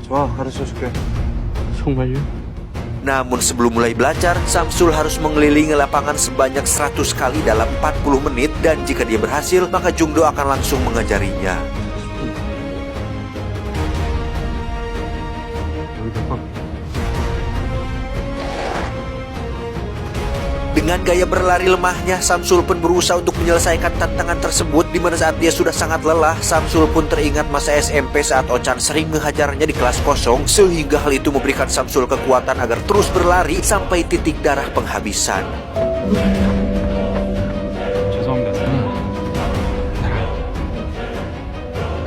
좋아, 가르쳐줄게. 정말요? Namun sebelum mulai belajar, Samsul harus mengelilingi lapangan sebanyak 100 kali dalam 40 menit dan jika dia berhasil, maka Jungdo akan langsung mengajarinya. Dengan gaya berlari lemahnya, Samsul pun berusaha untuk menyelesaikan tantangan tersebut, di mana saat dia sudah sangat lelah, Samsul pun teringat masa SMP saat Ochan sering menghajarnya di kelas kosong, sehingga hal itu memberikan Samsul kekuatan agar terus berlari sampai titik darah penghabisan. 죄송합니다.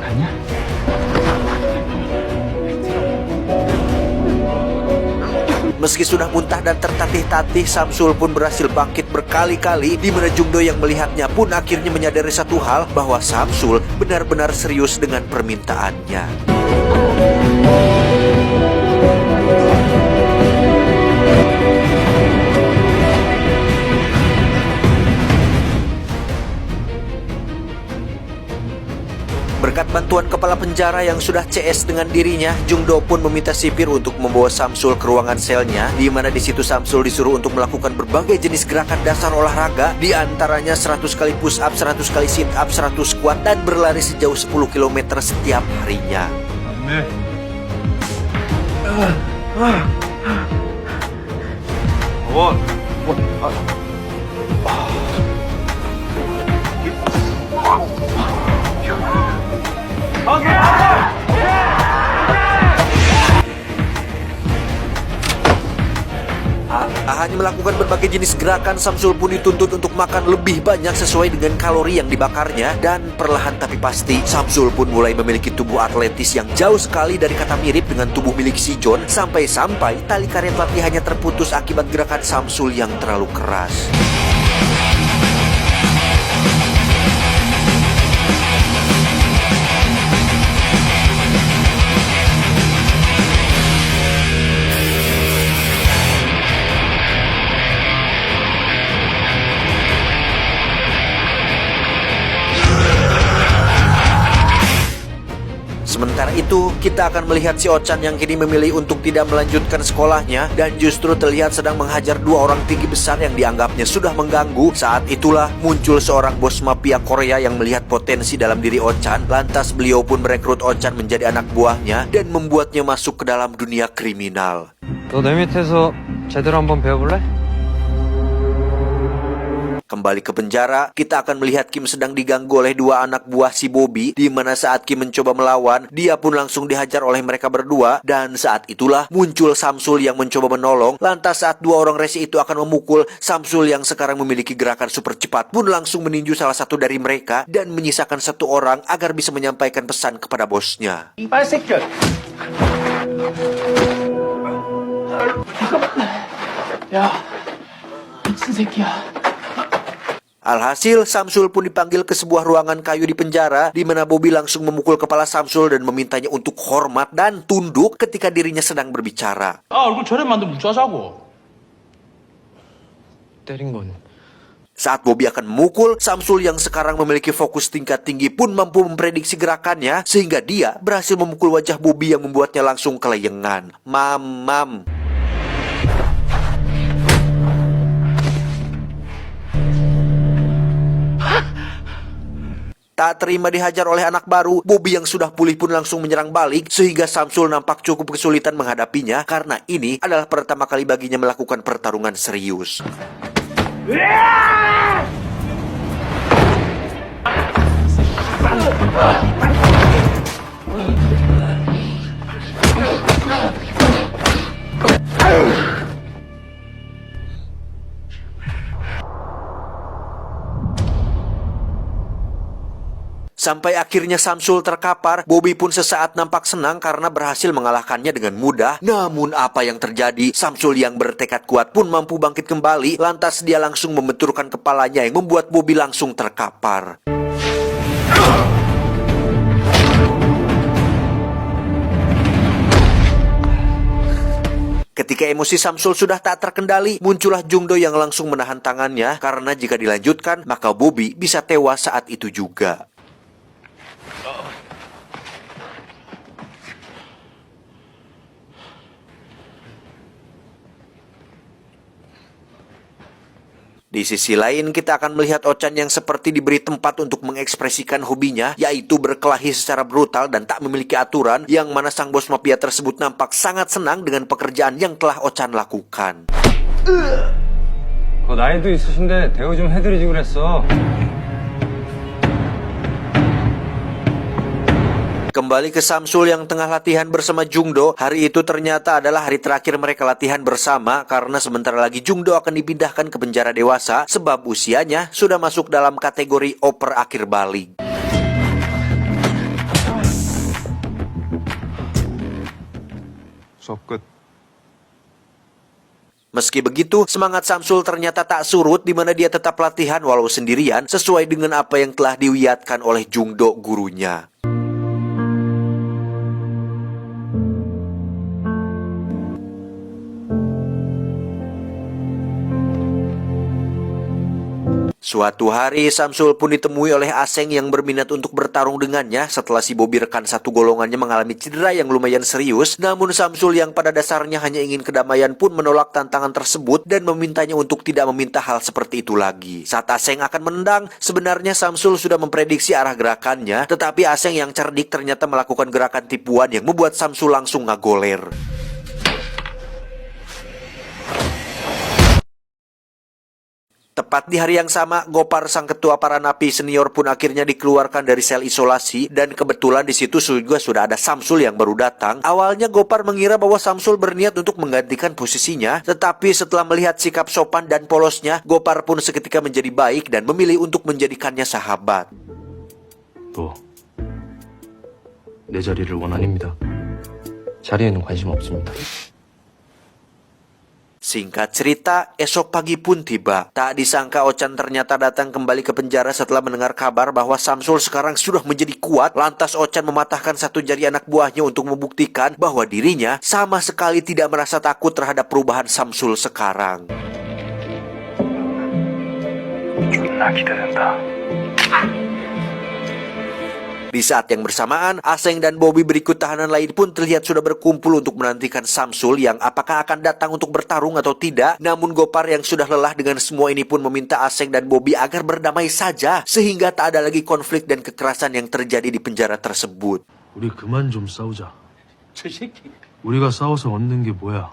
갔냐? Meski sudah muntah dan tertatih-tatih, Samsul pun berhasil bangkit berkali-kali, di mana Jungdo yang melihatnya pun akhirnya menyadari satu hal, bahwa Samsul benar-benar serius dengan permintaannya. Berkat bantuan kepala penjara yang sudah CS dengan dirinya, Jungdo pun meminta sipir untuk membawa Samsul ke ruangan selnya, di mana di situ Samsul disuruh untuk melakukan berbagai jenis gerakan dasar olahraga, di antaranya 100 kali push up, 100 kali sit up, 100 squat, dan berlari sejauh 10 km setiap harinya. Hanya melakukan berbagai jenis gerakan, Samsul pun dituntut untuk makan lebih banyak sesuai dengan kalori yang dibakarnya. Dan perlahan tapi pasti, Samsul pun mulai memiliki tubuh atletis yang jauh sekali dari kata mirip dengan tubuh milik si John. Sampai-sampai tali karet latihannya terputus akibat gerakan Samsul yang terlalu keras. Sementara itu, kita akan melihat si Ochan yang kini memilih untuk tidak melanjutkan sekolahnya dan justru terlihat sedang menghajar dua orang tinggi besar yang dianggapnya sudah mengganggu. Saat itulah muncul seorang bos mafia Korea yang melihat potensi dalam diri Ochan. Lantas beliau pun merekrut Ochan menjadi anak buahnya dan membuatnya masuk ke dalam dunia kriminal. 너 내 밑에서 제대로 한번 배워볼래? Kembali ke penjara, kita akan melihat Kim sedang diganggu oleh dua anak buah si Bobby, di mana saat Kim mencoba melawan, dia pun langsung dihajar oleh mereka berdua. Dan saat itulah muncul Samsul yang mencoba menolong. Lantas saat dua orang resi itu akan memukul, Samsul yang sekarang memiliki gerakan super cepat pun langsung meninju salah satu dari mereka dan menyisakan satu orang agar bisa menyampaikan pesan kepada bosnya. 야, 미친 새끼야. Alhasil, Samsul pun dipanggil ke sebuah ruangan kayu di penjara, di mana Bobby langsung memukul kepala Samsul dan memintanya untuk hormat dan tunduk ketika dirinya sedang berbicara. 얼굴 저래 만들면 무죄하자고. 때린 건 Saat Bobby akan memukul, Samsul yang sekarang memiliki fokus tingkat tinggi pun mampu memprediksi gerakannya, sehingga dia berhasil memukul wajah Bobby yang membuatnya langsung kelayengan. Mam. Tak terima dihajar oleh anak baru, Bobby yang sudah pulih pun langsung menyerang balik, sehingga Samsul nampak cukup kesulitan menghadapinya karena ini adalah pertama kali baginya melakukan pertarungan serius. Sampai akhirnya Samsul terkapar, Bobby pun sesaat nampak senang karena berhasil mengalahkannya dengan mudah. Namun apa yang terjadi? Samsul yang bertekad kuat pun mampu bangkit kembali, lantas dia langsung membenturkan kepalanya yang membuat Bobby langsung terkapar. Ketika emosi Samsul sudah tak terkendali, muncullah Jungdo yang langsung menahan tangannya karena jika dilanjutkan, maka Bobby bisa tewas saat itu juga. Di sisi lain, kita akan melihat Ochan yang seperti diberi tempat untuk mengekspresikan hobinya, yaitu berkelahi secara brutal dan tak memiliki aturan, yang mana sang bos mafia tersebut nampak sangat senang dengan pekerjaan yang telah Ochan lakukan. 나이도 있으신데 대우 좀 해드리지 그랬어. Kembali ke Samsul yang tengah latihan bersama Jungdo. Hari itu ternyata adalah hari terakhir mereka latihan bersama, karena sebentar lagi Jungdo akan dipindahkan ke penjara dewasa sebab usianya sudah masuk dalam kategori oper akhir balik. 수업 끝. Meski begitu, semangat Samsul ternyata tak surut, di mana dia tetap latihan walau sendirian sesuai dengan apa yang telah diwiatkan oleh Jungdo gurunya. Suatu hari, Samsul pun ditemui oleh Aseng yang berminat untuk bertarung dengannya setelah si Bobby rekan satu golongannya mengalami cedera yang lumayan serius. Namun Samsul yang pada dasarnya hanya ingin kedamaian pun menolak tantangan tersebut dan memintanya untuk tidak meminta hal seperti itu lagi. Saat Aseng akan menendang, sebenarnya Samsul sudah memprediksi arah gerakannya, tetapi Aseng yang cerdik ternyata melakukan gerakan tipuan yang membuat Samsul langsung ngagoler. Tepat di hari yang sama, Gopar sang ketua para napi senior pun akhirnya dikeluarkan dari sel isolasi, dan kebetulan di situ juga sudah ada Samsul yang baru datang. Awalnya Gopar mengira bahwa Samsul berniat untuk menggantikan posisinya, tetapi setelah melihat sikap sopan dan polosnya, Gopar pun seketika menjadi baik dan memilih untuk menjadikannya sahabat. 너, 내 자리를 원아닙니다. 자리에는 관심 없습니다. Singkat cerita, esok pagi pun tiba. Tak disangka Ochan ternyata datang kembali ke penjara setelah mendengar kabar bahwa Samsul sekarang sudah menjadi kuat. Lantas Ochan mematahkan satu jari anak buahnya untuk membuktikan bahwa dirinya sama sekali tidak merasa takut terhadap perubahan Samsul sekarang. 존나 기대된다. Di saat yang bersamaan, Aseng dan Bobby berikut tahanan lain pun terlihat sudah berkumpul untuk menantikan Samsul yang apakah akan datang untuk bertarung atau tidak. Namun Gopar yang sudah lelah dengan semua ini pun meminta Aseng dan Bobby agar berdamai saja, sehingga tak ada lagi konflik dan kekerasan yang terjadi di penjara tersebut. 우리 그만 좀 싸우자. 우리가 싸워서 얻는 게 뭐야?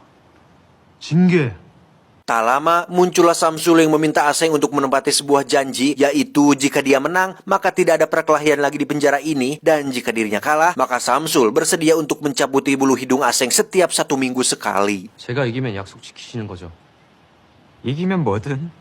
징계. Tak lama, muncullah Samsul yang meminta Aseng untuk menempati sebuah janji, yaitu jika dia menang, maka tidak ada perkelahian lagi di penjara ini, dan jika dirinya kalah, maka Samsul bersedia untuk mencabuti bulu hidung Aseng setiap 1 minggu sekali. 제가 이기면 약속 지키시는 거죠? 이기면 뭐든.